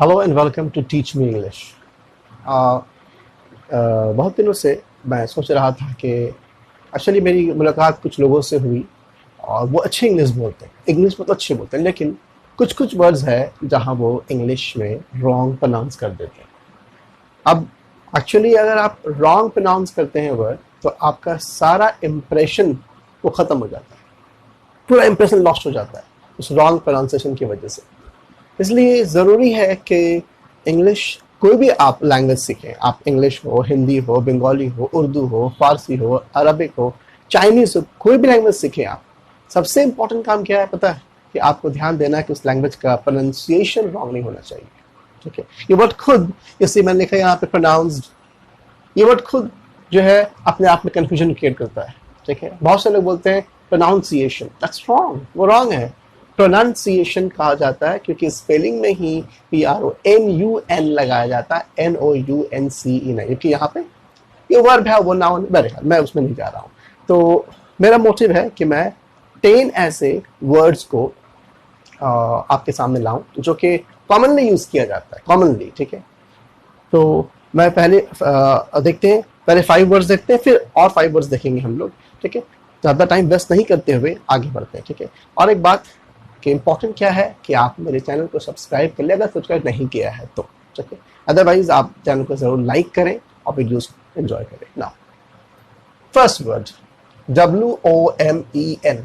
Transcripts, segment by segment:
Hello and welcome to teach me English. बहुत दिनों से मैं सोच रहा था कि एक्चुअली मेरी मुलाकात कुछ लोगों से हुई और वो अच्छी इंग्लिश बोलते हैं, इंग्लिश बहुत अच्छे बोलते हैं, लेकिन कुछ कुछ वर्ड्स है जहाँ वो इंग्लिश में रॉन्ग प्रोनाउंस कर देते हैं। अब एक्चुअली अगर आप रॉन्ग प्रोनाउंस करते हैं वर्ड तो आपका सारा इम्प्रेशन वो ख़त्म हो जाता है, पूरा इम्प्रेशन लॉस्ट हो जाता है उस रॉन्ग प्रोनाउंसिएशन की वजह से। इसलिए ज़रूरी है कि इंग्लिश कोई भी आप लैंग्वेज सीखें, आप इंग्लिश हो, हिंदी हो, बंगाली हो, उर्दू हो, फारसी हो, अरबिक हो, चाइनीज़ हो, कोई भी लैंग्वेज सीखें आप, सबसे इम्पोर्टेंट काम क्या है पता है? कि आपको ध्यान देना है कि उस लैंग्वेज का प्रोनाउंसिएशन रॉन्ग नहीं होना चाहिए। ठीक है, ये वर्ड खुद, जैसे मैंने लिखा यहाँ पे प्रोनाउंस्ड, ये वर्ड खुद जो है अपने आप में कन्फ्यूजन क्रिएट करता है। ठीक है, बहुत से लोग बोलते हैं प्रोनाउंसिएशन, दैट्स रॉन्ग, वो रॉन्ग है। प्रोनाउंसिएशन कहा जाता है क्योंकि स्पेलिंग में ही PRONUN लगाया जाता है, NOUNCE नहीं, क्योंकि यहाँ पे ये वर्ब है, वो नाउन, बहरहाल मैं उसमें नहीं जा रहा हूँ। तो मेरा मोटिव है कि मैं 10 ऐसे वर्ड्स को आपके सामने लाऊं जो कि कॉमनली यूज़ किया जाता है, कॉमनली। ठीक है, तो मैं पहले देखते हैं, पहले 5 वर्ड्स देखते हैं, फिर और 5 वर्ड्स देखेंगे हम लोग। ठीक है, ज़्यादा टाइम वेस्ट नहीं करते हुए आगे बढ़ते हैं। ठीक है, और एक बात कि इम्पोर्टेंट क्या है कि आप मेरे चैनल को सब्सक्राइब कर ले अगर सब्सक्राइब नहीं किया है तो। ठीक है, अदरवाइज आप चैनल को ज़रूर लाइक करें और वीडियोस एंजॉय करें। Now first word WOMEN।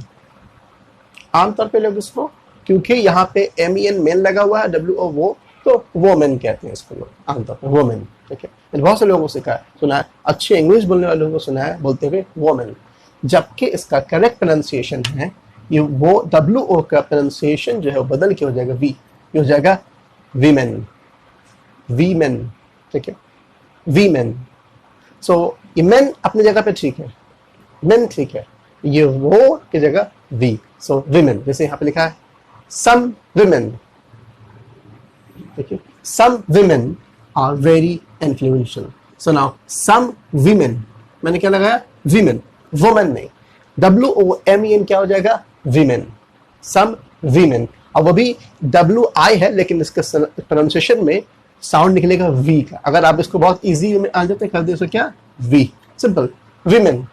आमतौर पे लोग इसको, क्योंकि यहाँ पे MEN मेन लगा हुआ है, WO वो, तो वोमेन कहते हैं इसको लोग आमतौर पर, वोमेन। ठीक है, मैंने बहुत से लोगों से कहा सुना है, अच्छे इंग्लिश बोलने वाले लोगों को सुना है बोलते हुए वोमेन, जबकि इसका करेक्ट प्रोनाउंसिएशन है ये वो WO का प्रोनाउंसिएशन जो है वो बदल के हो जाएगा V, ये हो जाएगा वीमेन, वीमेन। ठीक है, वीमेन। सो ये मेन अपनी जगह पे ठीक है, मेन ठीक है, ये वो की जगह V, सो वीमेन। जैसे यहाँ पे लिखा है सम विमेन, देखिए some women are very influential. So now some women, मैंने क्या लगाया? वीमेन, वुमेन नहीं। WOMEN क्या हो जाएगा? वीमेन, सम वीमेन। और वो भी WI है, लेकिन इसके प्रोनाउंसिएशन में साउंड निकलेगा V का। अगर आप इसको बहुत इजी में आ जाते कर दे तो क्या? V, simple, women.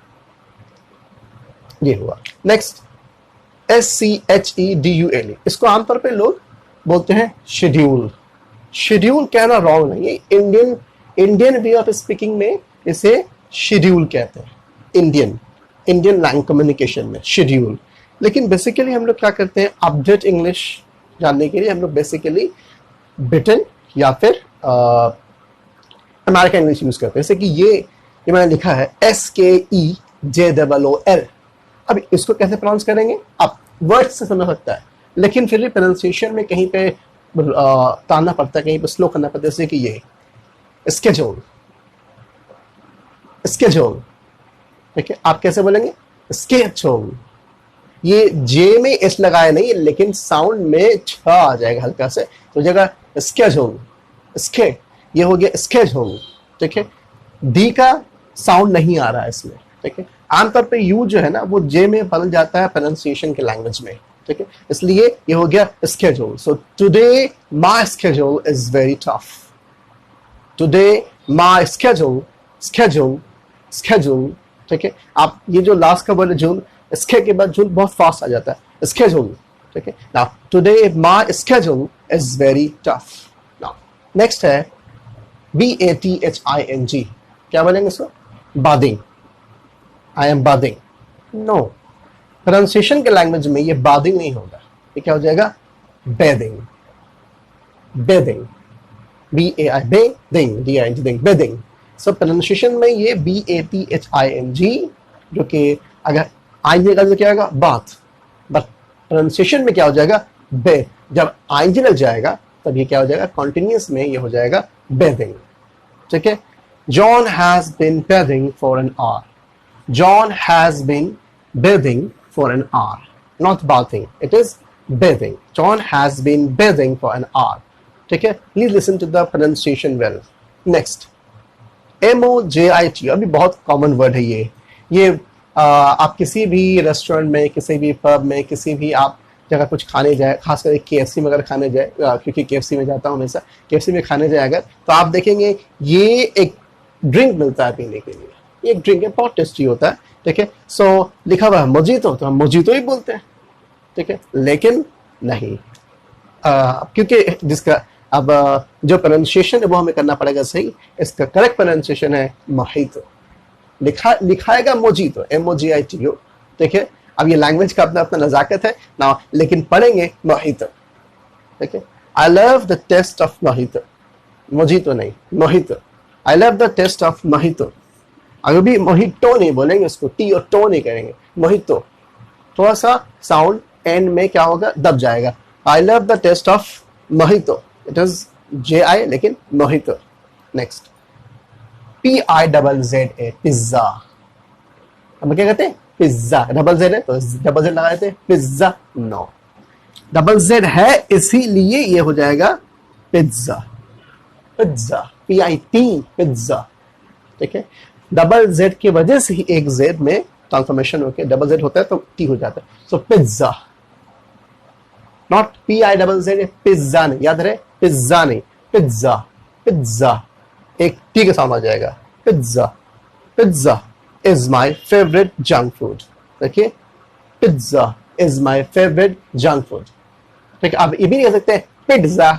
ये हुआ। नेक्स्ट SCHEDULE, इसको आमतौर पे लोग बोलते हैं शेड्यूल। शेड्यूल कहना रॉन्ग नहीं है, इंडियन वे ऑफ स्पीकिंग में इसे शेड्यूल कहते हैं, इंडियन लैंग्वेज कम्युनिकेशन में शेड्यूल। लेकिन बेसिकली हम लोग क्या करते हैं, अपडेट इंग्लिश जानने के लिए हम लोग बेसिकली ब्रिटेन या फिर अमेरिकन इंग्लिश यूज करते हैं। जैसे कि ये मैंने लिखा है SKEJOOL। अब इसको कैसे प्रोनाउंस करेंगे? आप वर्ड से समझ सकता है, लेकिन फिर भी प्रोनाउंसिएशन में कहीं पे ताना पड़ता है, कहीं पे स्लो करना पड़ता है। जैसे कि ये स्केड्यूल, स्केड्यूल। ठीक है, आप कैसे बोलेंगे? स्केड्यूल। ये जे में एस लगाया नहीं, लेकिन साउंड में छ आ जाएगा हल्का से, तो जगह स्केड्यूल, स्के, ये हो गया स्केड्यूल। ठीक है, डी का साउंड नहीं आ रहा है इसमें। ठीक है, आमतौर पे यू जो है ना वो जे में बदल जाता है प्रोनाउंसिएशन के लैंग्वेज में। ठीक है, इसलिए ये हो गया schedule. So today my schedule is very tough, today my schedule, schedule, schedule. ठीक है, आप ये जो लास्ट का वर्ड जून, इसके के बाद जून बहुत फास्ट आ जाता है, स्केड्यूल। ठीक है, now today my schedule is very tough. Now next है BATHING। क्या बोलेंगे इसको? Bathing, I am bathing. No, pronunciation के लैंग्वेज में ये बादिंग नहीं होगा, ये क्या हो जाएगा? Bathing, bathing, BAI, bathing, DING, दिंग, बेदिंग। सो प्रोनाउंसिएशन में ये BATHING, जो कि अगर ING का तो क्या होगा? बात, बट प्रोनाउंसिएशन में क्या हो जाएगा? बे। जब ING लग जाएगा तब ये क्या हो जाएगा? कॉन्टिन्यूअस में ये हो जाएगा बेदिंग। ठीक है, John has been bathing for an hour. John has been bathing for an hour. Not bathing, it is bathing. John has been bathing for an hour. ठीक है, please listen to the pronunciation well. Next, MOJIT, अभी बहुत common word है ये आप किसी भी restaurant में, किसी भी पब में, किसी भी आप जगह कुछ खाने जाए, खासकर KFC में अगर खाने जाए, क्योंकि KFC में जाता हूँ हमेशा, KFC में खाने जाए अगर, तो आप देखेंगे ये एक ड्रिंक मिलता है पीने के लिए, ये एक ड्रिंक है, बहुत टेस्टी होता है, ठीक है। सो लिखा हुआ है मोजीतो, तो हम मोजीतो ही बोलते हैं, ठीक है। लेकिन नहीं, क्योंकि जिसका अब जो प्रोनाउंसिएशन है वो हमें करना पड़ेगा सही। इसका करेक्ट प्रोनाउंसिएशन है मोहितो। लिखाएगा मोजीतो, MOGITO, ठीक है। अब ये लैंग्वेज का अपना अपना नजाकत है ना, लेकिन पढ़ेंगे मोहितो, ठीक है। I love the taste of mojito, mojito नहीं, mojito. I love the taste of mojito. अगर भी मोहितो नहीं बोलेंगे, उसको टी और टो नहीं करेंगे, मोहितो। थोड़ा सा साउंड एंड में क्या होगा, दब जाएगा। I love the taste of mojito, it is JI लेकिन मोहितो। Next PIZZA, pizza. हम क्या कहते हैं, पिज्जा। डबल जेड है तो डबल जेड लगा देते हैं, पिज्जा। नो, डबल जेड है इसीलिए ये हो जाएगा पिज्जा, पिज्जा, PIT, पिज्जा, ठीक है। डबल जेड की वजह से ही एक जेड में ट्रांसफॉर्मेशन होकर डबल जेड होता है तो टी हो जाता है। सो पिज्जा, नॉट PIZZ, पिज्जा नहीं, याद रहे, पिज्जा नहीं, पिज्जा, पिज्जा, एक टी के सामने आ जाएगा, pizza. Pizza is my favourite junk food, देखिए, pizza is my favourite junk food, ठीक है। आप ये भी नहीं कह सकते pizza,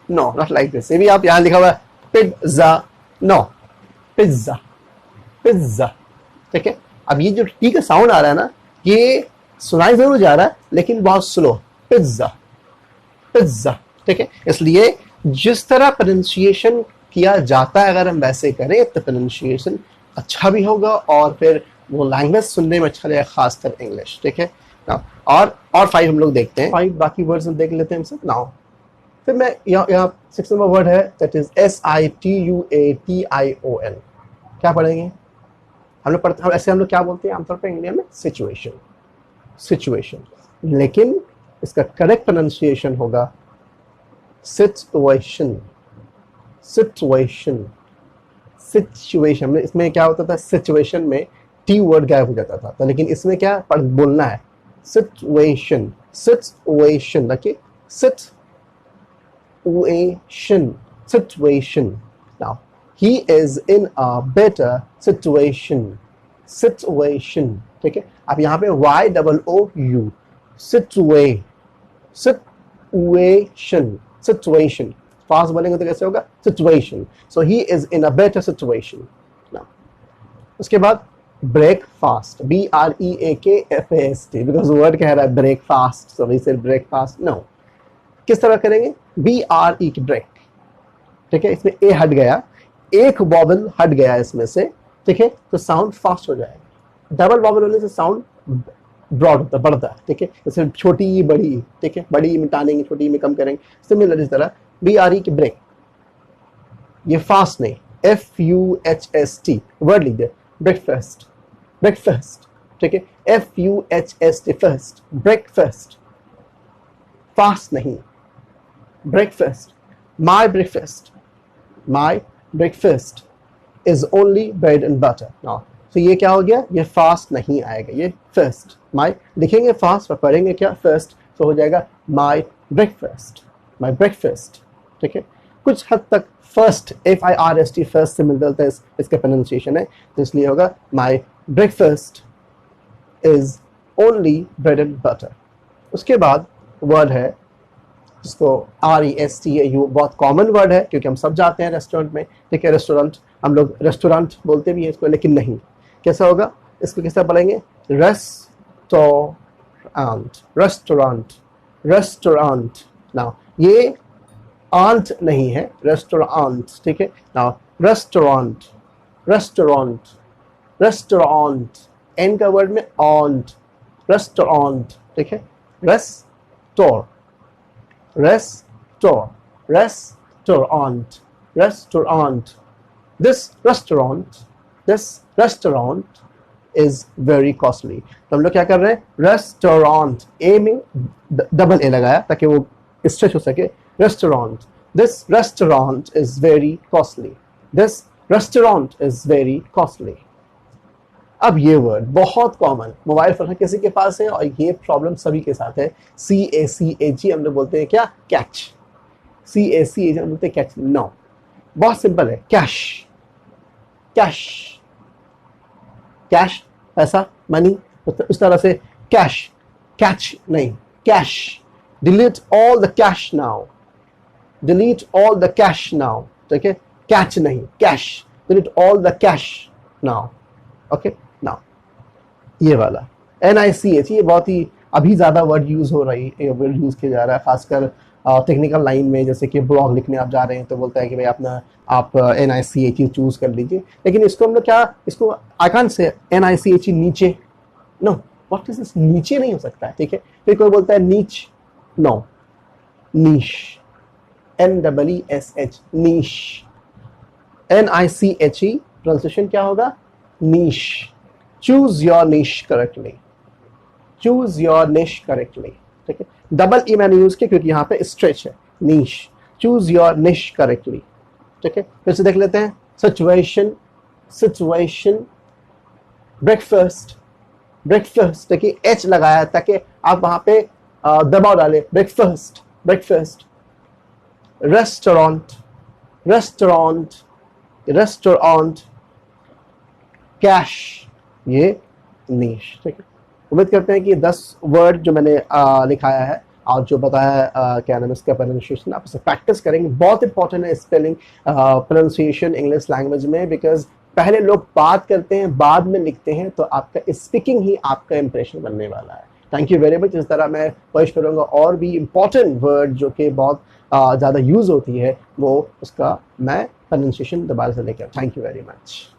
no, not like this. ये भी आप यहां लिखा हुआ है पिज्जा, नो, पिज्जा, पिज्जा, ठीक है। अब ये जो टी का साउंड आ रहा है ना, ये सुनाई जरूर जा रहा है लेकिन बहुत स्लो, पिज्जा, पिज्जा, ठीक है। इसलिए जिस तरह प्रोनाउंसिएशन किया जाता है अगर हम वैसे करें तो प्रोनाउंसिएशन अच्छा भी होगा और फिर वो लैंग्वेज सुनने में अच्छा लगेगा, खासकर इंग्लिश, ठीक है। और 5 हम लोग देखते हैं, 5 बाकी वर्ड्स हम देख लेते हैं हमसे नाउ। फिर मैं यहाँ 6 नंबर वर्ड है, दैट इज SITUATION। क्या पढ़ेंगे हम लोग? पढ़ते ऐसे हम लोग क्या बोलते हैं आमतौर पर इंडिया में, सिचुएशन, सिचुएशन, लेकिन इसका करेक्ट प्रोनाउंसिएशन होगा सिचुएशन, सिचुएशन, सिचुएशन। इसमें क्या होता था, सिचुएशन में टी वर्ड गायब हो जाता था, तो लेकिन इसमें क्या बोलना है, सिचुएशन, सिचुएशन, देखिए, situation, situation. Now he is in a better situation, situation, ठीक है। अब यहाँ पे YOOU, सिचुए, सिचुएशन, सिचुएशन। फास्ट बोलेंगे तो कैसे होगा, situation. So he is in a better situation. उसके बाद ब्रेकफास्ट, BREAKFAST, बिकॉज वर्ड कह रहा है ब्रेकफास्ट, सो वी से ब्रेकफास्ट। नो, किस तरह करेंगे, BRE की ब्रेक, ठीक है। इसमें ए हट गया, एक वॉवल हट गया इसमें से, ठीक है, तो साउंड फास्ट हो जाएगा। डबल वॉवल होने से साउंड ब्रॉड होता है, बढ़ता है, ठीक है। जैसे छोटी बड़ी, ठीक है, बड़ी में टानेंगे, छोटी में कम करेंगे, सिमिलर इस तरह BRE की ब्रेक। ये फास्ट नहीं, FUHST वर्ड लिख दे, ब्रेकफास्ट, ब्रेकफास्ट, ठीक है, FUHST फर्स्ट, ब्रेकफास्ट, फास्ट नहीं, breakfast. My breakfast, my breakfast is only bread and butter. Now तो ये क्या हो गया, ये फास्ट नहीं आएगा, ये फर्स्ट। माई लिखेंगे फास्ट और पढ़ेंगे क्या, फर्स्ट, तो हो जाएगा माई ब्रेकफास्ट, माई ब्रेकफास्ट, ठीक है। कुछ हद तक फर्स्ट, FIRST फर्स्ट से मिलता है, इसका प्रोनाउंसिएशन है, तो इसलिए होगा my breakfast is only bread and butter. उसके बाद वर्ड है जिसको RESTAU, बहुत कॉमन वर्ड है क्योंकि हम सब जाते हैं रेस्टोरेंट में, ठीक है। रेस्टोरेंट, हम लोग रेस्टोरेंट बोलते भी हैं इसको, लेकिन नहीं, कैसा होगा, इसको किस तरह पढ़ेंगे, रेस्टोरेंट, रेस्टोरेंट, रेस्टोरेंट। नाउ ये आंट नहीं है, रेस्टोरेंट, ठीक है। Now restaurant, restaurant, restaurant, N का वर्ड में ऑन्ट, रेस्टोरेंट, ठीक है। रेस्टोर, रेस्टोर, restaurant, restaurant. This restaurant, this restaurant is very costly. तो हम लोग क्या कर रहे हैं, रेस्टोरेंट, ए में डबल ए लगाया ताकि वो स्ट्रेच हो सके, restaurant, this restaurant is very costly, this restaurant is very costly. अब ये वर्ड बहुत कॉमन, मोबाइल फोन हर किसी के पास है और ये प्रॉब्लम सभी के साथ है। CACHE हम लोग बोलते हैं क्या? कैच। CACHE हम बोलते हैं कैच? नो, बहुत सिंपल है, कैश। कैश, कैश पैसा, मनी, उस तरह से कैश, कैच नहीं, cash. Delete all the cash now, delete all the cash now, ठीक है? कैच नहीं, cash. Delete all the cash now, okay? Now ये वाला NICH, ये बहुत ही अभी ज़्यादा वर्ड यूज़ हो रही है, वर्ड यूज़ किया जा रहा है, खासकर टेक्निकल लाइन में। जैसे कि ब्लॉग लिखने आप जा रहे हैं तो बोलता है कि भाई अपना आप NICH चूज़ कर लीजिए, लेकिन इसको हम लोग क्या, इसको आई कांट से NICH नीचे, नो, व्हाट इज दिस, नीचे नहीं हो सकता है, ठीक है? फिर कोई बोलता है नीच, नो, नीश, NEESH, नीश। NICHE प्रोनाउंसिएशन क्या होगा? नीश। चूज योर निश करेक्टली, चूज योर निश करेक्टली, ठीक है? डबल ई मैंने यूज किया क्योंकि यहाँ पे स्ट्रेच है, नीश। चूज योर निश करेक्टली, ठीक है? फिर से देख लेते हैं, सिचुएशन, सिचुएशन, ब्रेकफास्ट, ब्रेकफास्ट, देखिए H लगाया ताकि आप वहां पे दबाव डालें, breakfast, breakfast. Restaurant, restaurant, restaurant. Cash, ये नीश, ठीक है? उम्मीद करते हैं कि 10 वर्ड जो मैंने लिखाया है और जो बताया क्या नाम है इसका प्रोनाउंसिएशन, आप इसे प्रैक्टिस करेंगे। बहुत इंपॉर्टेंट है स्पेलिंग प्रोनाउंसिएशन इंग्लिश लैंग्वेज में, बिकॉज पहले लोग बात करते हैं बाद में लिखते हैं, तो आपका स्पीकिंग ही आपका इंप्रेशन बनने वाला है। Thank you very much. इस तरह मैं कोशिश करूँगा और भी इंपॉर्टेंट वर्ड जो कि बहुत ज़्यादा यूज़ होती है वो उसका मैं प्रोनाउंसिएशन दोबारा से लेकर। Thank you very much.